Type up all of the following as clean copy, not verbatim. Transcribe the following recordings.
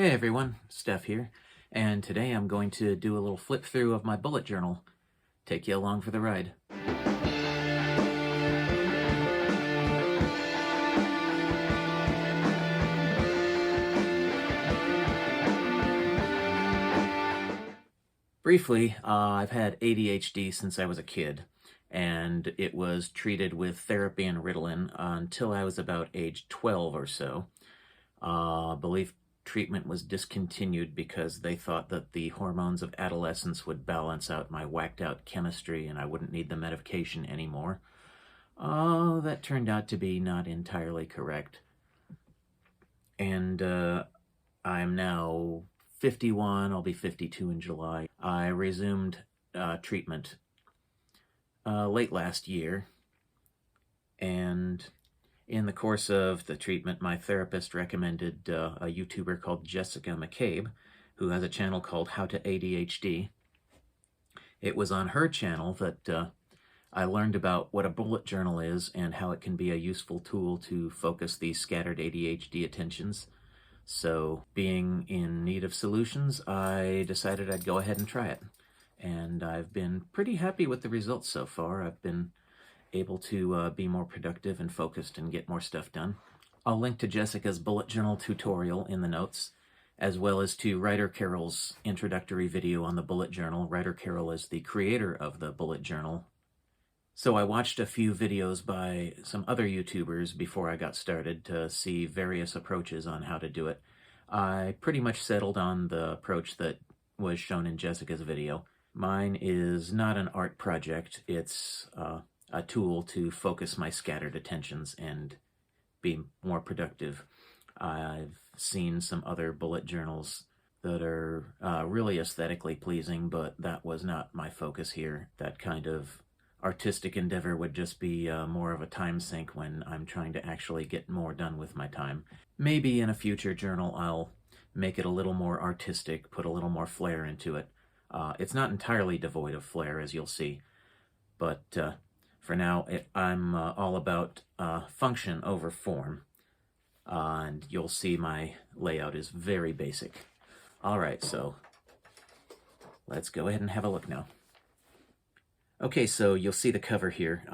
Hey everyone, Steph here, and today I'm going to do a little flip through of my bullet journal. Take you along for the ride. Briefly, I've had ADHD since I was a kid, and it was treated with therapy and Ritalin until I was about age 12 or so. I believe treatment was discontinued because they thought that the hormones of adolescence would balance out my whacked out chemistry and I wouldn't need the medication anymore. Oh, that turned out to be not entirely correct. And I'm now 51, I'll be 52 in July. I resumed treatment late last year, and in the course of the treatment, my therapist recommended a YouTuber called Jessica McCabe, who has a channel called How to ADHD. It was on her channel that I learned about what a bullet journal is and how it can be a useful tool to focus these scattered ADHD attentions. So, being in need of solutions, I decided I'd go ahead and try it. And I've been pretty happy with the results so far. I've been able to be more productive and focused and get more stuff done. I'll link to Jessica's bullet journal tutorial in the notes, as well as to Writer Carol's introductory video on the bullet journal. Writer Carol is the creator of the bullet journal. So I watched a few videos by some other YouTubers before I got started to see various approaches on how to do it. I pretty much settled on the approach that was shown in Jessica's video. Mine is not an art project. It's a tool to focus my scattered attentions and be more productive. I've seen some other bullet journals that are really aesthetically pleasing, but that was not my focus here. That kind of artistic endeavor would just be more of a time sink when I'm trying to actually get more done with my time. Maybe in a future journal I'll make it a little more artistic, put a little more flair into it. It's not entirely devoid of flair, as you'll see, but for now I'm all about function over form, and you'll see my layout is very basic. Alright, so let's go ahead and have a look now. Okay, so you'll see the cover here.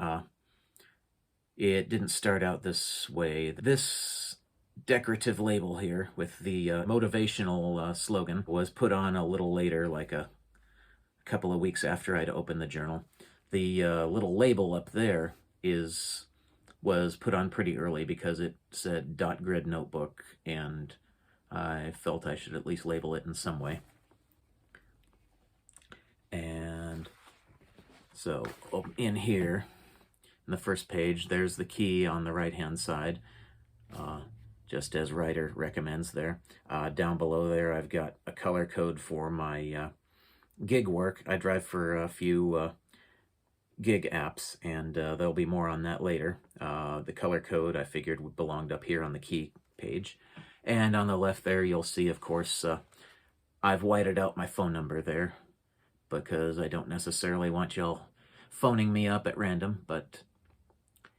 It didn't start out this way. This decorative label here with the motivational slogan was put on a little later, like a couple of weeks after I'd opened the journal. The little label up there was put on pretty early because it said dot grid notebook, and I felt I should at least label it in some way. And so in here, in the first page, there's the key on the right-hand side, just as Writer recommends there. Down below there, I've got a color code for my gig work. I drive for a few gig apps, and there'll be more on that later. The color code I figured belonged up here on the key page. And on the left there, you'll see, of course, I've whited out my phone number there, because I don't necessarily want y'all phoning me up at random, but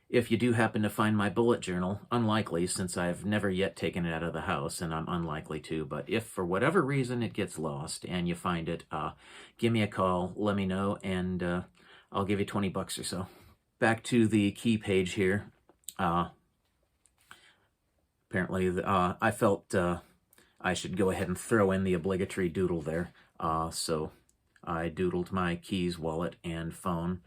if you do happen to find my bullet journal, unlikely since I've never yet taken it out of the house, and I'm unlikely to, but if for whatever reason it gets lost and you find it, give me a call, let me know, and I'll give you 20 bucks or so. Back to the key page here. Apparently, I felt I should go ahead and throw in the obligatory doodle there, so I doodled my keys, wallet, and phone,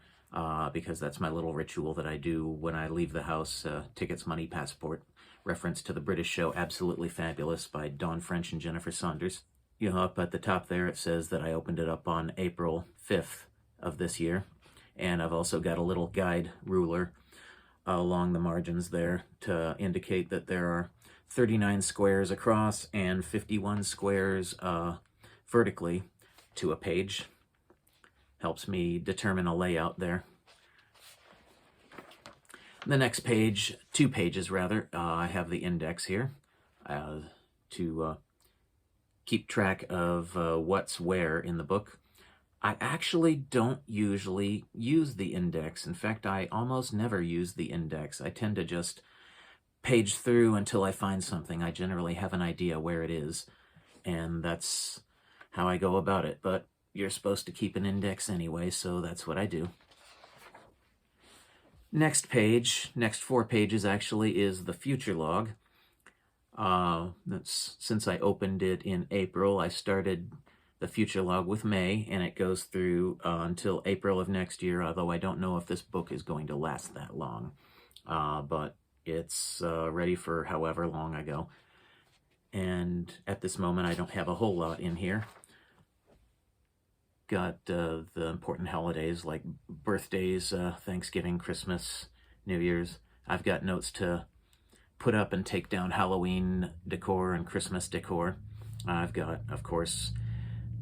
because that's my little ritual that I do when I leave the house. Tickets, money, passport. Reference to the British show Absolutely Fabulous by Dawn French and Jennifer Saunders. You know, up at the top there it says that I opened it up on April 5th of this year. And I've also got a little guide ruler along the margins there to indicate that there are 39 squares across and 51 squares vertically to a page. Helps me determine a layout there. The next page, 2 pages rather, I have the index here to keep track of what's where in the book. I actually don't usually use the index. In fact, I almost never use the index. I tend to just page through until I find something. I generally have an idea where it is. and that's how I go about it. But you're supposed to keep an index anyway, so that's what I do. Next page, next 4 pages actually, is the future log. Since I opened it in April, I started the future log with May, and it goes through until April of next year, although I don't know if this book is going to last that long. But it's ready for however long I go. And at this moment, I don't have a whole lot in here. Got the important holidays like birthdays, Thanksgiving, Christmas, New Year's. I've got notes to put up and take down Halloween decor and Christmas decor. I've got, of course,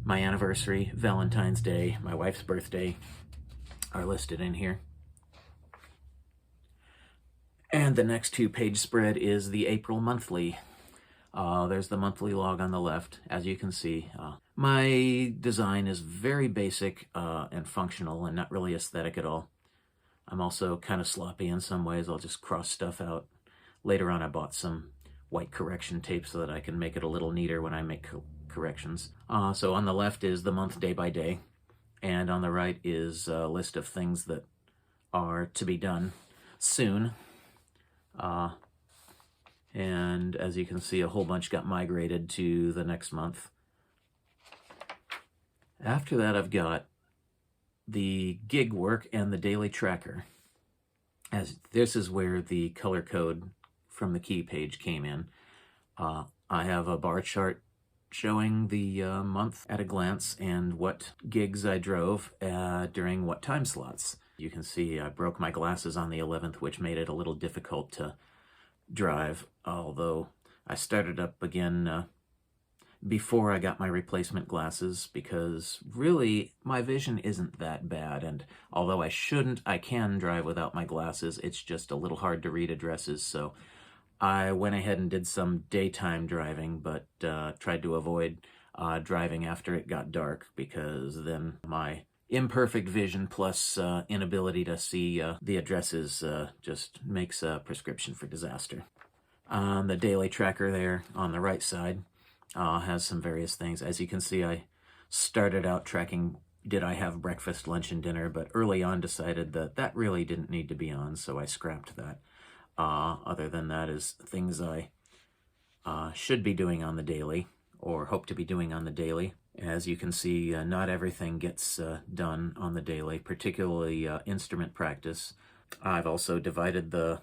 my anniversary, Valentine's Day, my wife's birthday are listed in here. And the next 2-page spread is the April monthly. There's the monthly log on the left, as you can see. My design is very basic and functional and not really aesthetic at all. I'm also kind of sloppy in some ways. I'll just cross stuff out. Later on, I bought some white correction tape so that I can make it a little neater when I make corrections. So on the left is the month day by day, and on the right is a list of things that are to be done soon. And as you can see, a whole bunch got migrated to the next month. After that, I've got the gig work and the daily tracker. As this is where the color code from the key page came in. I have a bar chart showing the month at a glance and what gigs I drove during what time slots. You can see I broke my glasses on the 11th, which made it a little difficult to drive, although I started up again before I got my replacement glasses, because really my vision isn't that bad, and although I can drive without my glasses, it's just a little hard to read addresses, so I went ahead and did some daytime driving, but tried to avoid driving after it got dark, because then my imperfect vision plus inability to see the addresses just makes a prescription for disaster. The daily tracker there on the right side has some various things. As you can see, I started out tracking did I have breakfast, lunch, and dinner, but early on decided that that really didn't need to be on, so I scrapped that. Other than that is things I should be doing on the daily, or hope to be doing on the daily. As you can see, not everything gets done on the daily, particularly instrument practice. I've also divided the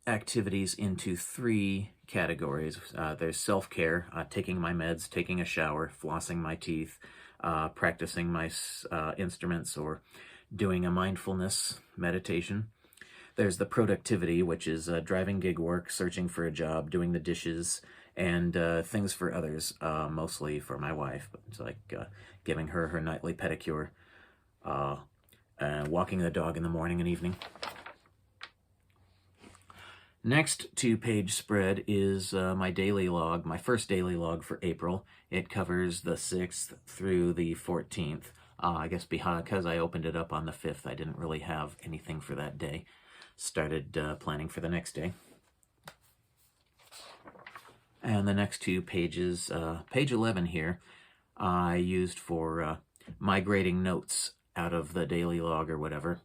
activities into 3 categories. There's self-care, taking my meds, taking a shower, flossing my teeth, practicing my instruments, or doing a mindfulness meditation. There's the productivity, which is driving gig work, searching for a job, doing the dishes, and things for others, mostly for my wife. It's like giving her her nightly pedicure, walking the dog in the morning and evening. Next 2-page spread is my daily log, my first daily log for April. It covers the 6th through the 14th. I guess because I opened it up on the 5th, I didn't really have anything for that day. Started planning for the next day. And the next 2 pages, page 11 here, I used for migrating notes out of the daily log or whatever.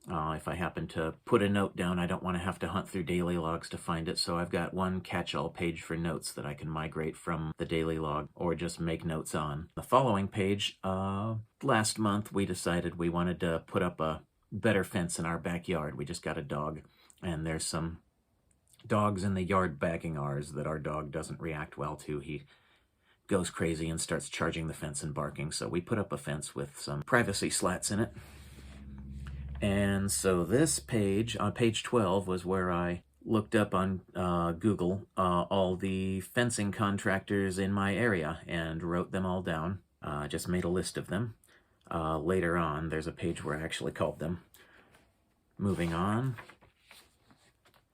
If I happen to put a note down, I don't want to have to hunt through daily logs to find it, so I've got one catch-all page for notes that I can migrate from the daily log or just make notes on. The following page, last month we decided we wanted to put up a better fence in our backyard. We just got a dog, and there's some dogs in the yard backing ours that our dog doesn't react well to. He goes crazy and starts charging the fence and barking, so we put up a fence with some privacy slats in it. And so this page, on page 12, was where I looked up on Google all the fencing contractors in my area and wrote them all down. Just made a list of them. Later on, there's a page where I actually called them. Moving on.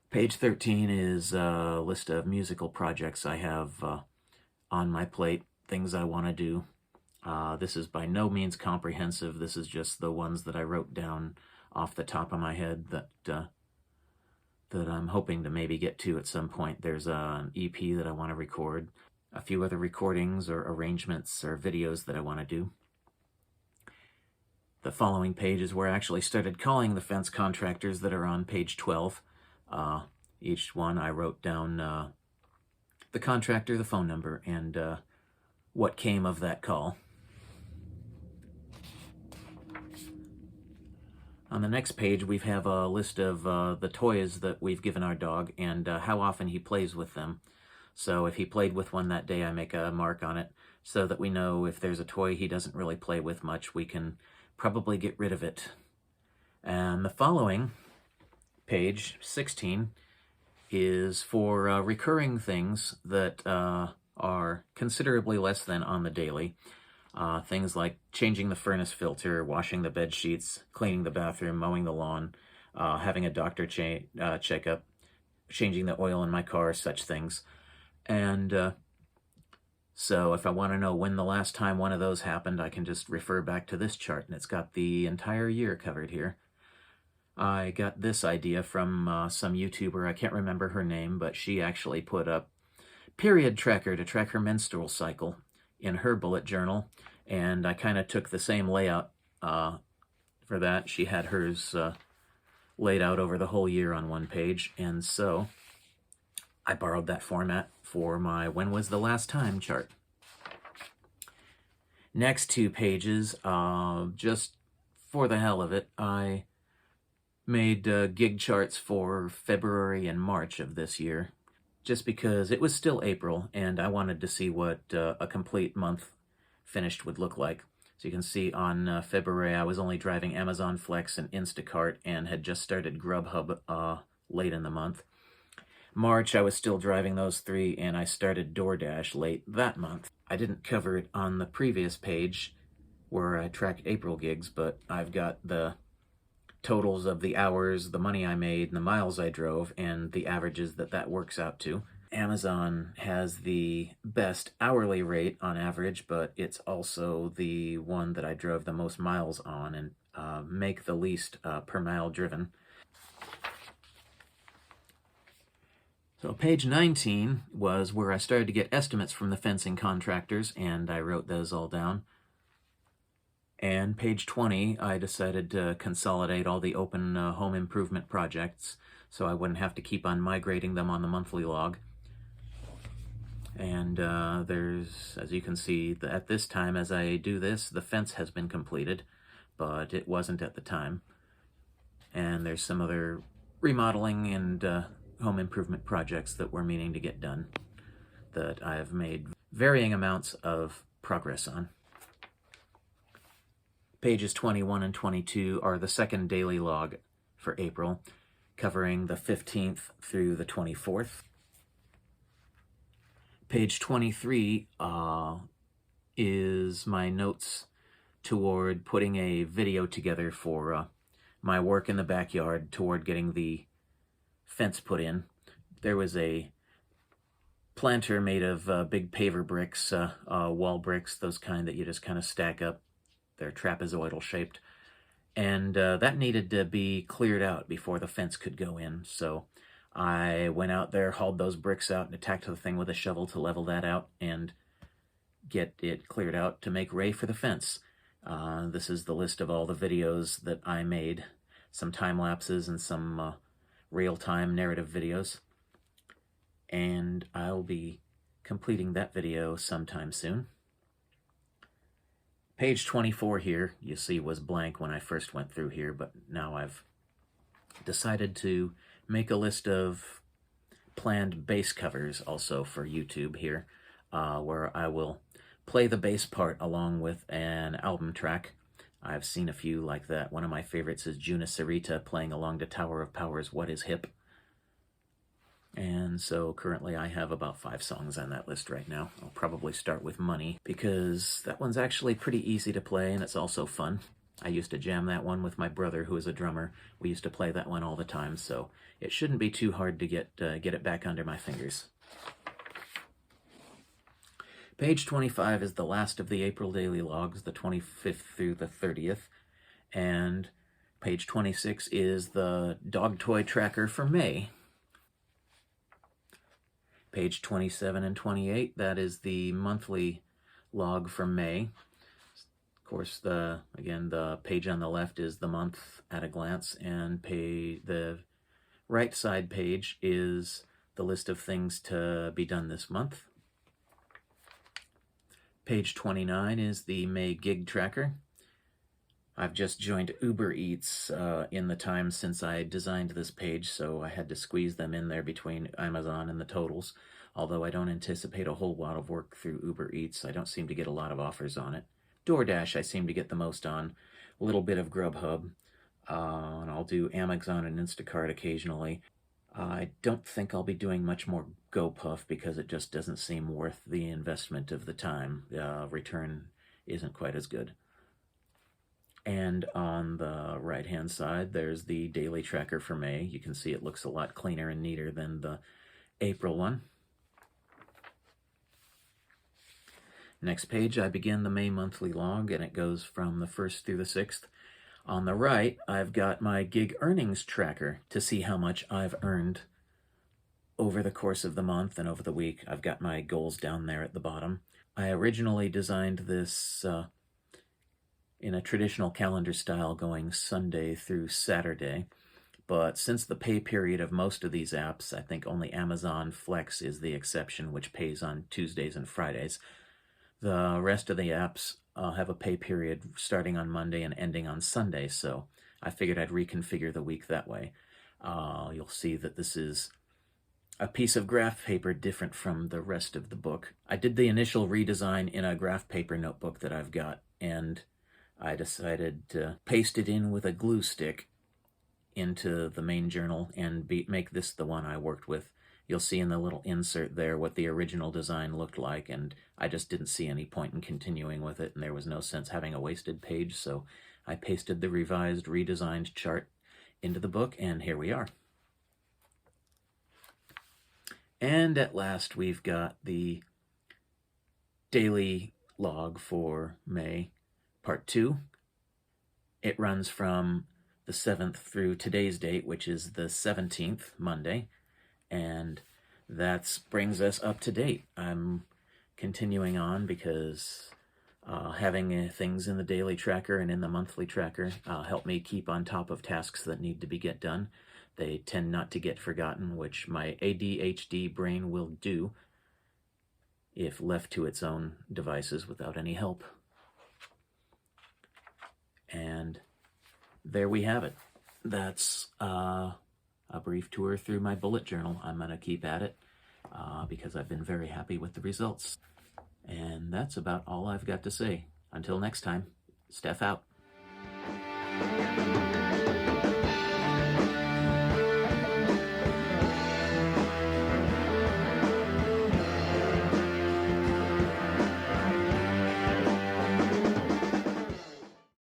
Page 13 is a list of musical projects I have on my plate, things I want to do. This is by no means comprehensive. This is just the ones that I wrote down off the top of my head that I'm hoping to maybe get to at some point. There's an EP that I want to record. a few other recordings or arrangements or videos that I want to do. The following page is where I actually started calling the fence contractors that are on page 12. Each one I wrote down the contractor, the phone number, and what came of that call. On the next page, we have a list of the toys that we've given our dog and how often he plays with them. So if he played with one that day, I make a mark on it so that we know if there's a toy he doesn't really play with much, we can probably get rid of it. And the following page, 16, is for recurring things that are considerably less than on the daily. Things like changing the furnace filter, washing the bed sheets, cleaning the bathroom, mowing the lawn, having a doctor checkup, changing the oil in my car, such things. And so if I want to know when the last time one of those happened, I can just refer back to this chart, and it's got the entire year covered here. I got this idea from some YouTuber, I can't remember her name, but she actually put up period tracker to track her menstrual cycle in her bullet journal, and I kind of took the same layout for that. She had hers laid out over the whole year on one page, and so I borrowed that format for my when was the last time chart. Next 2 pages, just for the hell of it, I made gig charts for February and March of this year, just because it was still April and I wanted to see what a complete month finished would look like. So you can see on February I was only driving Amazon Flex and Instacart and had just started Grubhub late in the month. March I was still driving those 3 and I started DoorDash late that month. I didn't cover it on the previous page where I tracked April gigs, but I've got the totals of the hours, the money I made, and the miles I drove, and the averages that works out to. Amazon has the best hourly rate on average, but it's also the one that I drove the most miles on and make the least per mile driven. So page 19 was where I started to get estimates from the fencing contractors, and I wrote those all down. And page 20, I decided to consolidate all the open home improvement projects so I wouldn't have to keep on migrating them on the monthly log. And there's, as you can see, at this time as I do this, the fence has been completed, but it wasn't at the time. And there's some other remodeling and home improvement projects that we're meaning to get done that I've made varying amounts of progress on. Pages 21 and 22 are the second daily log for April, covering the 15th through the 24th. Page 23 is my notes toward putting a video together for my work in the backyard toward getting the fence put in. There was a planter made of big paver bricks, wall bricks, those kind that you just kind of stack up. They're trapezoidal shaped, and that needed to be cleared out before the fence could go in. So I went out there, hauled those bricks out, and attacked the thing with a shovel to level that out and get it cleared out to make way for the fence. This is the list of all the videos that I made, some time lapses and some real-time narrative videos, and I'll be completing that video sometime soon. Page 24 here, you see, was blank when I first went through here, but now I've decided to make a list of planned bass covers also for YouTube here, where I will play the bass part along with an album track. I've seen a few like that. One of my favorites is Juna Sarita playing along the Tower of Power's What Is Hip. And so currently I have about 5 songs on that list right now. I'll probably start with Money, because that one's actually pretty easy to play and it's also fun. I used to jam that one with my brother, who is a drummer. We used to play that one all the time, so it shouldn't be too hard to get it back under my fingers. Page 25 is the last of the April daily logs, the 25th through the 30th, and page 26 is the dog toy tracker for May. Page 27 and 28, that is the monthly log for May. Of course, again, the page on the left is the month at a glance, and the right side page is the list of things to be done this month. Page 29 is the May gig tracker. I've just joined Uber Eats in the time since I designed this page, so I had to squeeze them in there between Amazon and the totals. Although I don't anticipate a whole lot of work through Uber Eats. I don't seem to get a lot of offers on it. DoorDash I seem to get the most on. A little bit of Grubhub. And I'll do Amazon and Instacart occasionally. I don't think I'll be doing much more GoPuff because it just doesn't seem worth the investment of the time. Return isn't quite as good. And on the right-hand side, there's the daily tracker for May. You can see it looks a lot cleaner and neater than the April one. Next page, I begin the May monthly log, and it goes from the 1st through the 6th. On the right, I've got my gig earnings tracker to see how much I've earned over the course of the month and over the week. I've got my goals down there at the bottom. I originally designed this in a traditional calendar style going Sunday through Saturday, but since the pay period of most of these apps, I think only Amazon Flex is the exception, which pays on Tuesdays and Fridays. The rest of the apps have a pay period starting on Monday and ending on Sunday, so I figured I'd reconfigure the week that way. You'll see that this is a piece of graph paper different from the rest of the book. I did the initial redesign in a graph paper notebook that I've got, and I decided to paste it in with a glue stick into the main journal and make this the one I worked with. You'll see in the little insert there what the original design looked like, and I just didn't see any point in continuing with it, and there was no sense having a wasted page, so I pasted the revised, redesigned chart into the book, and here we are. And at last, we've got the daily log for May, Part 2. It runs from the 7th through today's date, which is the 17th, Monday, and that brings us up to date. I'm continuing on because having things in the daily tracker and in the monthly tracker help me keep on top of tasks that need to be get done. They tend not to get forgotten, which my ADHD brain will do if left to its own devices without any help. And there we have it. That's a brief tour through my bullet journal. I'm going to keep at it because I've been very happy with the results. And that's about all I've got to say. Until next time, steph out.